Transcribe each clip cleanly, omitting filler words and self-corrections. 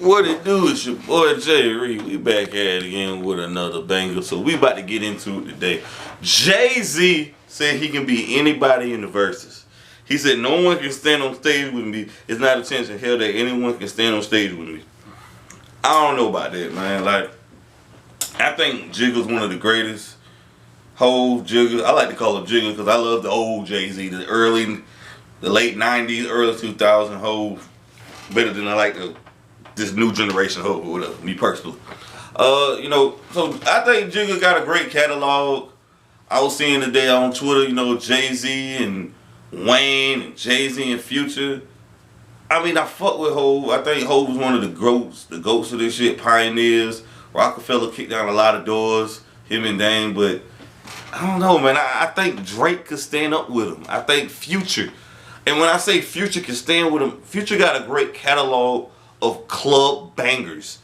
What it do is your boy Jay Reed. We back at it again with another banger. So we about to get into it today. Jay-Z said he can be anybody in the verses. He said no one can stand on stage with me. It's not a chance in hell that anyone can stand on stage with me. I don't know about that, man. Like, I think Jigga's one of the greatest. Hov, Jigga. I like to call him Jigga because I love the old Jay-Z, the late 90s, early 2000s Hov. Better than I like this new generation Hov or whatever, me personally. So I think Jigga got a great catalog. I was seeing today on Twitter, Jay-Z and Wayne and Jay-Z and Future. I mean, I fuck with Hov. I think Hov was one of the goats of this shit, pioneers. Rockefeller kicked down a lot of doors, him and Dame, but I don't know, man. I think Drake could stand up with him. I think Future. And when I say Future can stand with him, Future got a great catalog of club bangers.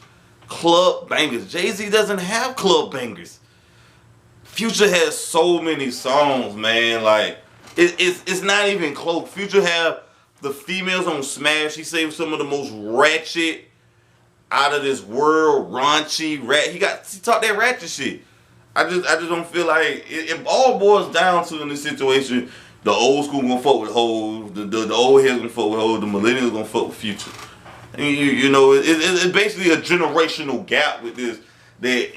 Club bangers. Jay-Z doesn't have club bangers. Future has so many songs, man. Like, it's not even close. Future have the females on Smash. He saved some of the most ratchet, out of this world, raunchy, he taught that ratchet shit. I just don't feel like it all boils down to in this situation. The old school gonna fuck with Hov, the old heads gonna fuck with Hov, the millennials gonna fuck with Future. And it's basically a generational gap with this. That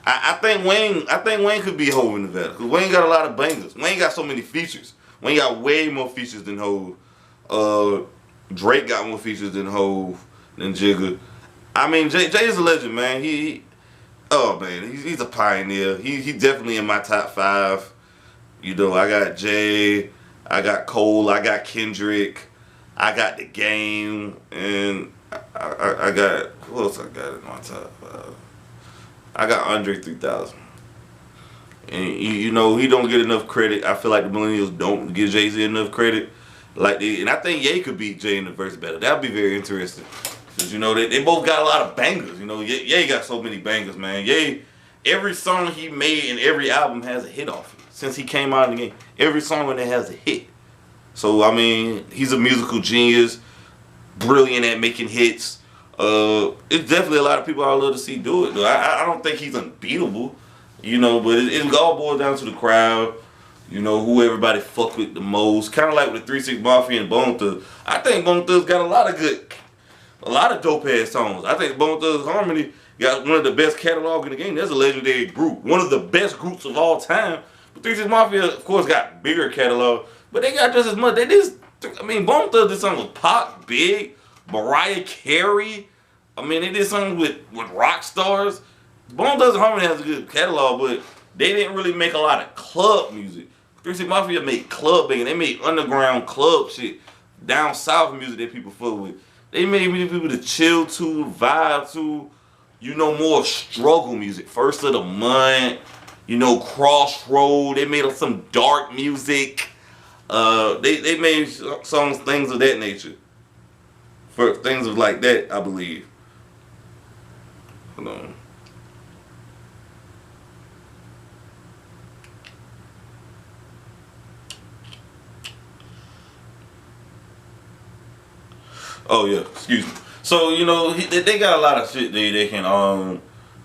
I think Wayne could be Hov in Nevada because Wayne got a lot of bangers. Wayne got so many features. Wayne got way more features than Hov. Drake got more features than Hov, than Jigga. I mean, Jay is a legend, man. He's a pioneer. He definitely in my top 5. I got Jay, I got Cole, I got Kendrick, I got The Game, and I got, who else I got in my top 5? I got Andre 3000. And he don't get enough credit. I feel like the millennials don't give Jay-Z enough credit. And I think Ye could beat Jay in the verse battle. That'd be very interesting. Because, they both got a lot of bangers. Ye got so many bangers, man. Ye, every song he made and every album has a hit off it. Since he came out in the game, every song in there has a hit. So, I mean, he's a musical genius, brilliant at making hits. It's definitely a lot of people I would love to see do it, though. I don't think he's unbeatable, but it all boils down to the crowd, who everybody fuck with the most. Kind of like with the 3 6 Mafia and Bone Thugs. I think Bone Thugs got a lot of dope ass songs. I think Bone Thugs Harmony got one of the best catalog in the game. That's a legendary group. One of the best groups of all time. But 3 6 Mafia, of course, got bigger catalog. But they got just as much. Bone Thugs did something with Pac, Big, Mariah Carey. They did something with rock stars. Bone Thugs Harmony has a good catalog, but they didn't really make a lot of club music. 3 6 Mafia made club banging. They made underground club shit. Down south music that people fuck with. They made people to chill to, vibe to, more struggle music. First of the Month, Crossroad. They made some dark music. They made songs, things of that nature. For things of like that, I believe. Hold on. Oh yeah, excuse me. So they got a lot of shit they can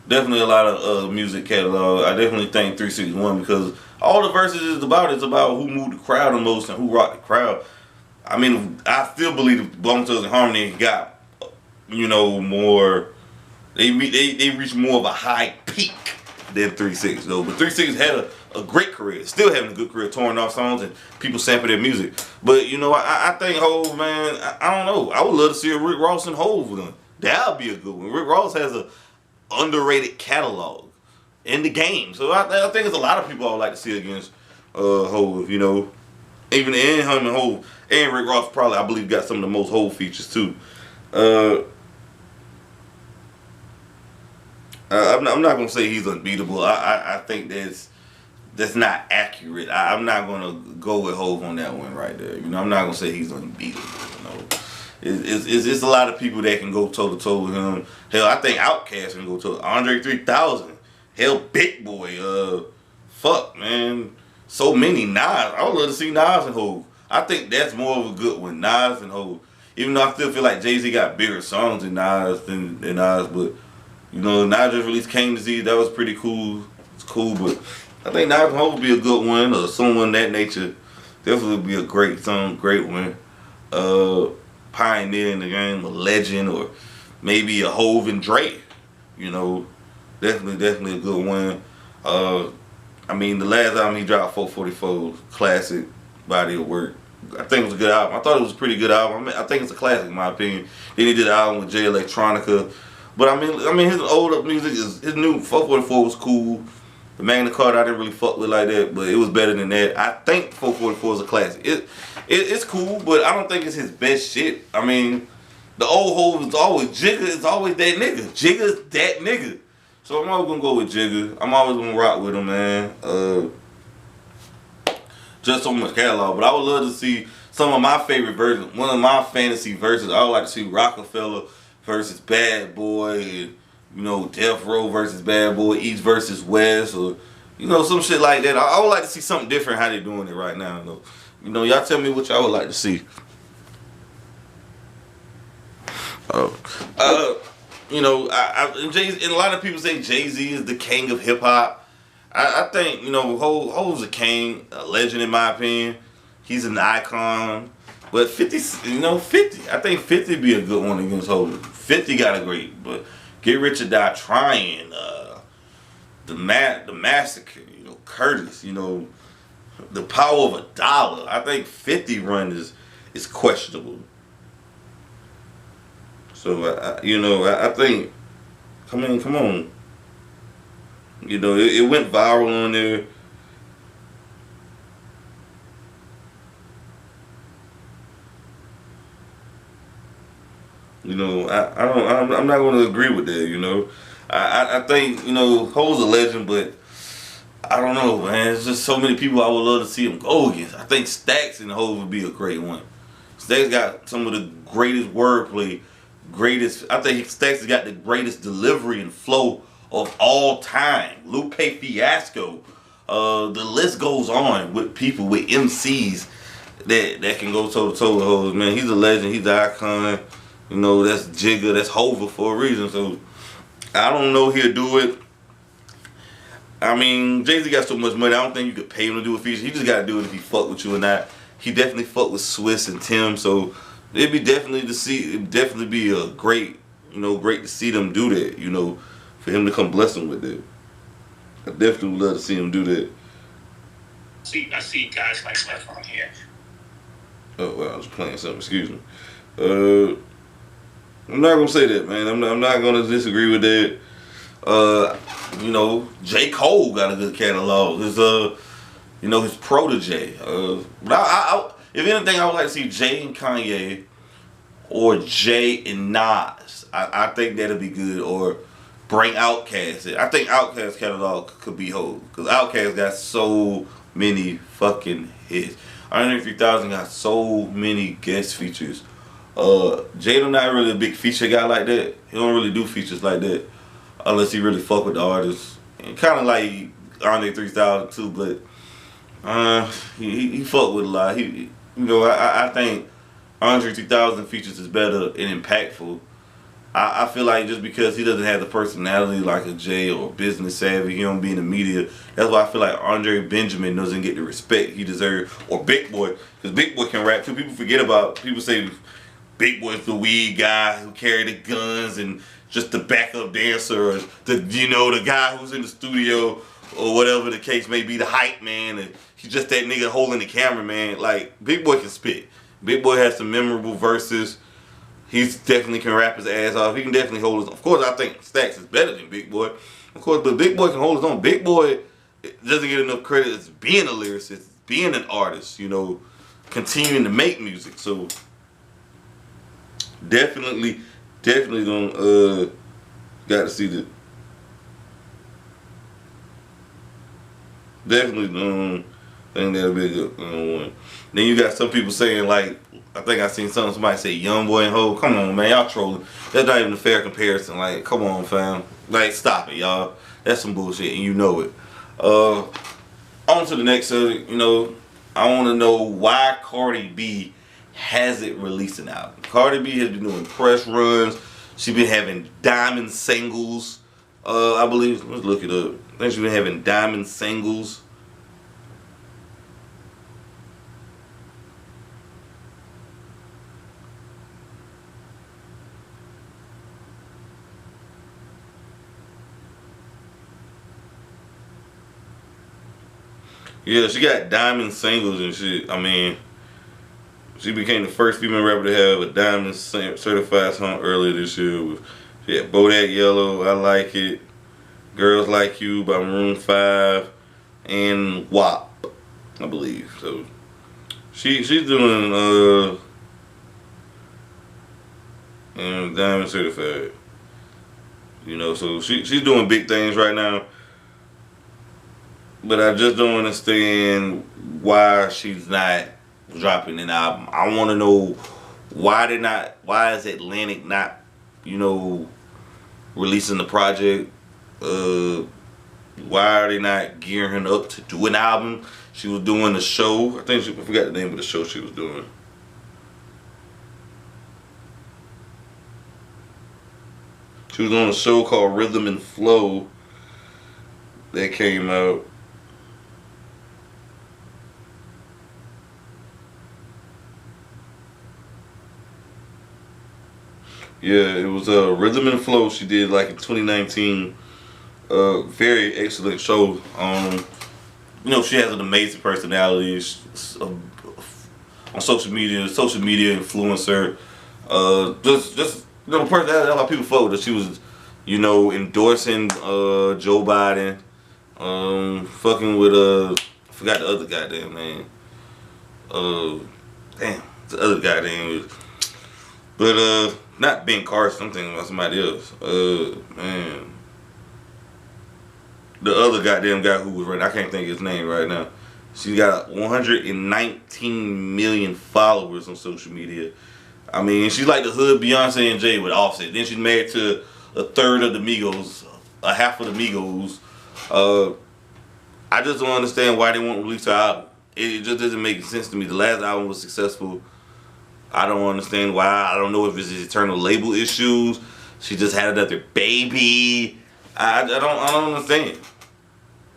definitely a lot of music catalog. I definitely think 361 because all the verses is about who moved the crowd the most and who rocked the crowd. I still believe Bone Thugs and Harmony got more. They reached more of a high peak than 3 6 though. But 3 6 had a great career, still having a good career, touring off songs and people sample their music. But I think Hov, man, I don't know. I would love to see a Rick Ross and Hov with them. That would be a good one. Rick Ross has a underrated catalog in the game, so I think there's a lot of people I would like to see against Hov. Even him and Hov and Rick Ross probably I believe got some of the most Hov features too. I'm not gonna say he's unbeatable. I think that's not accurate. I'm not gonna go with Hov on that one right there. I'm not gonna say he's unbeatable. It's a lot of people that can go toe to toe with him. Hell, I think Outkast can go toe. Andre 3000. Hell, Big Boy. Fuck, man. So many Nas. I would love to see Nas and Hov. I think that's more of a good one. Nas and Hov. Even though I still feel like Jay-Z got bigger songs than Nas, but you know, Nas just released Came Disease. That was pretty cool. It's cool, but I think Nas and Hov would be a good one, or someone that nature. Definitely would be a great song, great one. Pioneer in the game, a legend, or maybe a Hov and Dre. You know, definitely a good one. I mean, the last album he dropped, 444, classic body of work. I think it was a good album. I thought it was a pretty good album. I think it's a classic in my opinion. Then he did an album with Jay Electronica. But I mean his older music his new 444 was cool. The Magna Carta I didn't really fuck with like that, but it was better than that. I think 444 is a classic. It's cool, but I don't think it's his best shit. I mean, the old Hov is always Jigga is always that nigga. Jigga's that nigga. So I'm always gonna go with Jigga. I'm always gonna rock with him, man. Just so much catalog, but I would love to see some of my favorite versions. One of my fantasy verses, I would like to see Rockefeller versus Bad Boy, and, you know, Death Row versus Bad Boy, East versus West, or you know, some shit like that. I would like to see something different how they doing it right now, though. You know, y'all tell me what y'all would like to see. You know, and a lot of people say Jay-Z is the king of hip hop. I think, you know, Hov's a king, a legend in my opinion. He's an icon. But 50, you know, 50. I think 50 be a good one against Hov. 50 got a great, but Get Rich or Die Trying, the Massacre, you know, Curtis, you know, The Power of a Dollar. I think 50 run is questionable. So, you know, I think, come on. You know, it went viral on there. You know, I'm not going to agree with that. You know, I think, you know, Hov's a legend, but I don't know, man. There's just so many people I would love to see him go against. I think Stax and Hov would be a great one. Stax got some of the greatest wordplay, I think Stax has got the greatest delivery and flow of all time. Lupe Fiasco. The list goes on with people, with MCs that can go toe to toe with Hov. Man, he's a legend. He's an icon. You know, that's Jigga. That's Hova for a reason. So I don't know he'll do it. I mean, Jay-Z got so much money. I don't think you could pay him to do a feature. He just got to do it if he fuck with you or not. He definitely fuck with Swiss and Tim. So it'd definitely be a great, you know, great to see them do that. You know, for him to come bless him with that. I definitely would love to see him do that. I see guys like Swift on here. Oh, well, I was playing something. Excuse me. I'm not gonna say that, man. I'm not gonna disagree with that. You know, J. Cole got a good catalog. His you know, his protege. But if anything, I would like to see Jay and Kanye, or Jay and Nas. I think that'll be good. Or bring Outkast. I think Outkast catalog could be Hov, because Outkast got so many fucking hits. Andre 3000 got so many guest features. Jada not really a big feature guy like that. He don't really do features like that unless he really fuck with the artist. And kind of like Andre 3000 too, but he fuck with a lot. You know, I think Andre 3000 features is better and impactful. I feel like just because he doesn't have the personality like a Jay or business savvy, he don't be in the media. That's why I feel like Andre Benjamin doesn't get the respect he deserves. Or Big Boy, because Big Boy can rap too. People say Big Boy's the weed guy who carry the guns and just the backup dancer, or the guy who's in the studio or whatever the case may be, the hype man, and he's just that nigga holding the camera, man. Like, Big Boy can spit. Big Boy has some memorable verses. He definitely can rap his ass off. He can definitely hold his own. Of course, I think Stax is better than Big Boy. Of course, but Big Boy can hold his own. Big Boy doesn't get enough credit as being a lyricist, being an artist, you know, continuing to make music. So definitely don't got to see that. Definitely don't think that'll be a good one. Then you got some people saying, like, I think I seen somebody say Young Boy and Hov. Come on, man, y'all trolling. That's not even a fair comparison. Like, come on, fam. Like, stop it, y'all. That's some bullshit, and you know it. On to the next subject. You know, I want to know why Cardi B hasn't released an album. Cardi B has been doing press runs. She's been having diamond singles. I believe, let's look it up. I think she's been having diamond singles. Yeah, she got diamond singles and shit. I mean, she became the first female rapper to have a diamond certified song earlier this year. She had Bodak Yellow, I Like It, Girls Like You by Maroon 5, and WAP, I believe. So she's doing and diamond certified. You know, so she's doing big things right now. But I just don't understand why she's not dropping an album. I want to know why is Atlantic not, you know, releasing the project? Why are they not gearing up to do an album? She was doing a show. I forgot the name of the show she was doing. She was on a show called Rhythm and Flow that came out. Yeah, it was Rhythm and Flow. She did like in 2019. Very excellent show. You know, she has an amazing personality. She's, on social media influencer. Just you know, person that a lot of people fuck with her. She was, you know, endorsing Joe Biden. Fucking with I forgot the other goddamn name. Damn, the other goddamn. But not Ben Carson, I'm thinking about somebody else. Man. The other goddamn guy who was running, I can't think of his name right now. She got 119 million followers on social media. I mean, she's like the hood Beyonce and Jay with Offset. Then she's married to a third of the Migos, a half of the Migos. I just don't understand why they won't release her album. It just doesn't make sense to me. The last album was successful. I don't understand why. I don't know if it's eternal label issues. She just had another baby. I don't understand.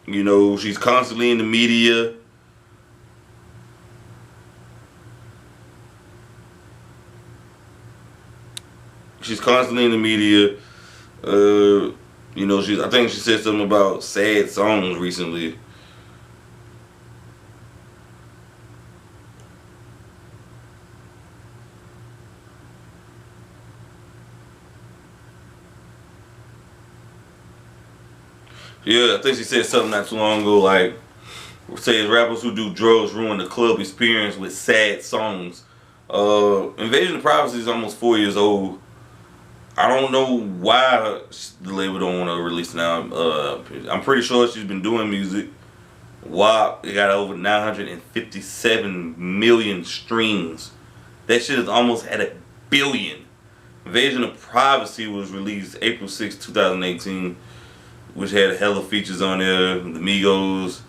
You know, she's constantly in the media. She's constantly in the media. You know, I think she said something about sad songs recently. Yeah, I think she said something not too long ago, like, says rappers who do drugs ruin the club experience with sad songs. Invasion of Privacy is almost 4 years old. I don't know why the label don't want to release it now. I'm pretty sure she's been doing music. WAP, it got over 957 million streams. That shit is almost at 1 billion. Invasion of Privacy was released April 6, 2018. Which had hella features on there. The Migos,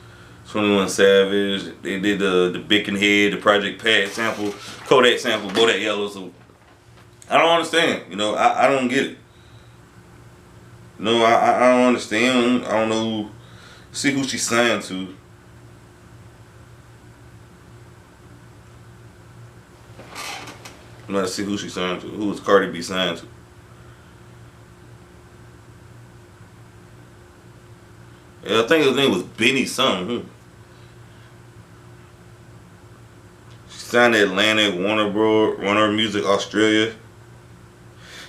21 Savage. They did the Big and Head, the Project Pat sample, Kodak sample, Bodak Yellow. So I don't understand. You know, I don't get it. No, I don't understand. I don't know. See who she signed to. I'm not to see who she signed to. Who was Cardi B signed to? Yeah, I think his name was Benny something. She signed to Atlantic, Warner Music Australia.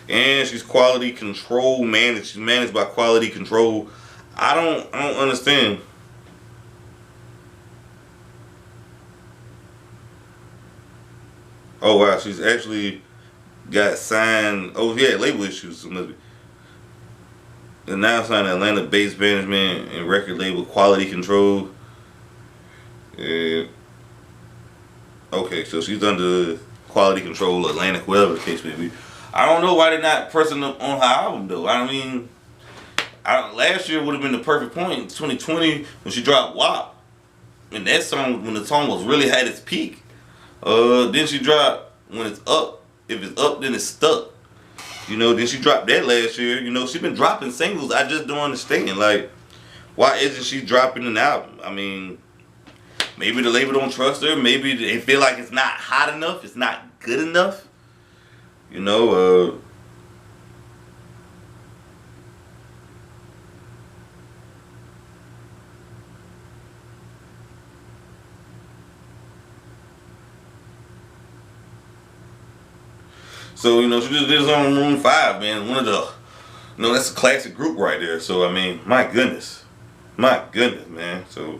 And she's quality control managed. She's managed by Quality Control. I don't understand. Oh wow, she's actually got signed. Oh yeah, label issues. And now signed Atlanta-based management and record label Quality Control. Okay, so she's under Quality Control, Atlantic, whatever the case may be. I don't know why they're not pressing up on her album though. I mean, last year would have been the perfect point, 2020, when she dropped WAP. And that song, when the song was really at its peak. Then she dropped when it's up. If it's up, then it's stuck. You know, then she dropped that last year. You know, she been dropping singles. I just don't understand. Like, why isn't she dropping an album? I mean, maybe the label don't trust her. Maybe they feel like it's not hot enough. It's not good enough. You know, so, you know, she just did it on Room 5, man. One of the, you know, that's a classic group right there. So, I mean, my goodness. My goodness, man. So,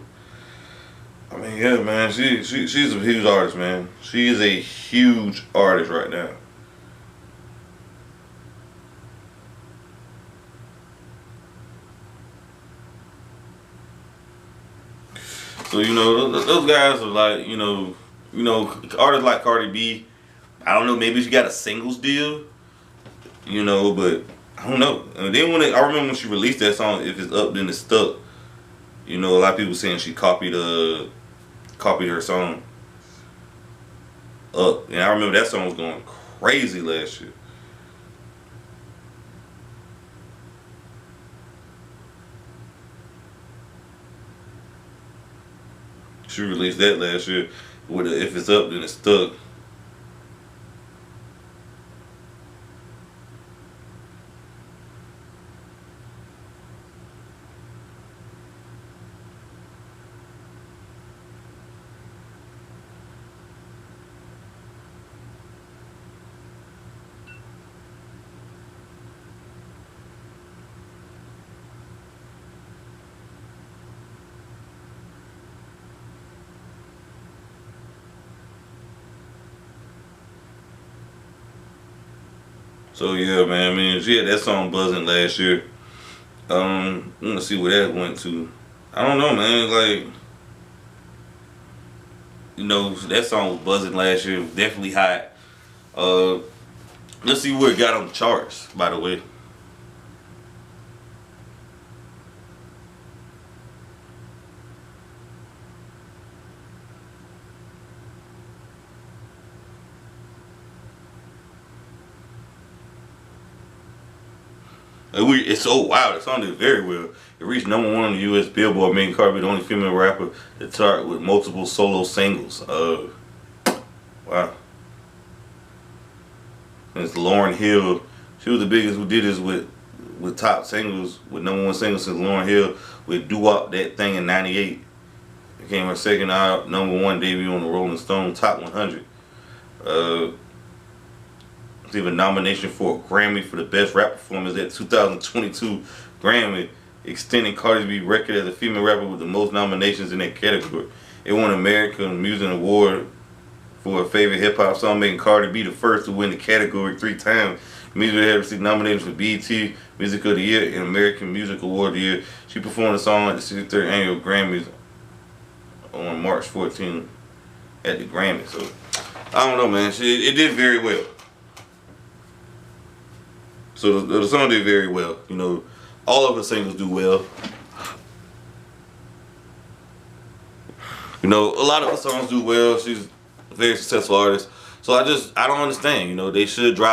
I mean, yeah, man, she's a huge artist, man. She is a huge artist right now. So, you know, those guys are like, you know, artists like Cardi B. I don't know, maybe she got a singles deal, you know, but I don't know. And then I remember when she released that song, "If It's Up, Then It's Stuck." You know, a lot of people saying she copied her song Up, and I remember that song was going crazy last year. She released that last year with a, "If It's Up, Then It's Stuck." So yeah, man. I mean, she had that song buzzing last year. I'm gonna see where that went to. I don't know, man. Like, you know, that song was buzzing last year. Definitely hot. Uh, let's see where it got on the charts. By the way, it's so wow. The song did very well. It reached #1 on the U.S. Billboard, making Cardi B the only female rapper to chart with multiple solo singles. Wow. And it's Lauryn Hill. She was the biggest who did this with top singles, with #1 singles since Lauryn Hill with "Doo Wop That Thing" in '98. Became her second #1 debut on the Rolling Stone Top 100. Received a nomination for a Grammy for the Best Rap Performance at 2022 Grammy, extending Cardi B record as a female rapper with the most nominations in that category. It won American Music Award for a favorite hip hop song, making Cardi B the first to win the category 3 times. Music had received nominations for BET Music of the Year and American Music Award of the Year. She performed the song at the 63rd Annual Grammys on March 14th at the Grammys. So I don't know, man. It did very well. So the song did very well. You know, all of her singles do well. You know, a lot of her songs do well. She's a very successful artist. So I don't understand. You know, they should drop